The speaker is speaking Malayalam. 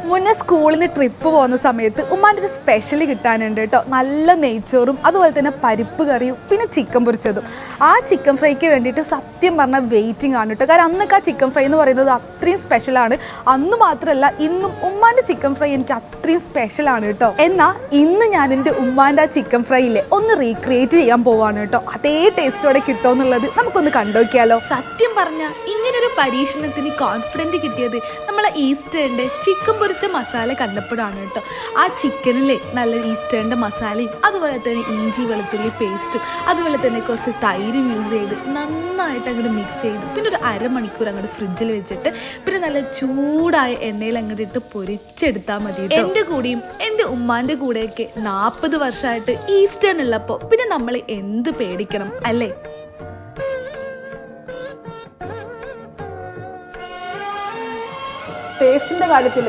മുന്നേ സ്കൂളിൽ നിന്ന് ട്രിപ്പ് പോകുന്ന സമയത്ത് ഉമ്മാൻ്റെ ഒരു സ്പെഷ്യൽ കിട്ടാനുണ്ട് കേട്ടോ. നല്ല നെയ്ച്ചോറും അതുപോലെ തന്നെ പരിപ്പ് കറിയും പിന്നെ ചിക്കൻ പൊരിച്ചതും. ആ ചിക്കൻ ഫ്രൈക്ക് വേണ്ടിയിട്ട് സത്യം പറഞ്ഞാൽ വെയിറ്റിംഗ് ആണ് കേട്ടോ. കാരണം അന്നൊക്കെ ആ ചിക്കൻ ഫ്രൈ എന്ന് പറയുന്നത് അത്രയും സ്പെഷ്യലാണ്. അന്ന് മാത്രമല്ല ഇന്നും ഉമ്മാൻ്റെ ചിക്കൻ ഫ്രൈ എനിക്ക് അത്രയും സ്പെഷ്യലാണ് കേട്ടോ. എന്നാൽ ഇന്ന് ഞാൻ എൻ്റെ ഉമ്മാൻ്റെ ആ ചിക്കൻ ഫ്രൈയിലെ ഒന്ന് റീക്രിയേറ്റ് ചെയ്യാൻ പോവാണ് കേട്ടോ. അതേ ടേസ്റ്റോടെ കിട്ടുമോ എന്നുള്ളത് നമുക്കൊന്ന് കണ്ടുനോക്കിയാലോ. സത്യം പറഞ്ഞാൽ ഇങ്ങനൊരു പരീക്ഷണത്തിന് കോൺഫിഡൻറ്റ് കിട്ടിയത് നമ്മളെ ഈസ്റ്റേണിൻ്റെ ചിക്കൻ പൊരിച്ച മസാല കണ്ടപ്പോഴാണ് കേട്ടോ. ആ ചിക്കനിലെ നല്ല ഈസ്റ്റേണിൻ്റെ മസാലയും അതുപോലെ തന്നെ ഇഞ്ചി വെളുത്തുള്ളി പേസ്റ്റും അതുപോലെ തന്നെ കുറച്ച് തൈരും യൂസ് ചെയ്ത് നന്നായിട്ട് അങ്ങോട്ട് മിക്സ് ചെയ്ത് പിന്നെ ഒരു അരമണിക്കൂർ അങ്ങോട്ട് ഫ്രിഡ്ജിൽ വെച്ചിട്ട് പിന്നെ നല്ല ചൂടായ എണ്ണയിൽ അങ്ങോട്ട് ഇട്ട് പൊരിച്ചെടുത്താൽ മതി. എൻ്റെ കൂടെയും എൻ്റെ ഉമ്മാൻ്റെ കൂടെയൊക്കെ 40 വർഷമായിട്ട് ഈസ്റ്റേൺ ഉള്ളപ്പോൾ പിന്നെ നമ്മൾ എന്ത് പേടിക്കണം അല്ലേ? ടേസ്റ്റിൻ്റെ കാര്യത്തിൽ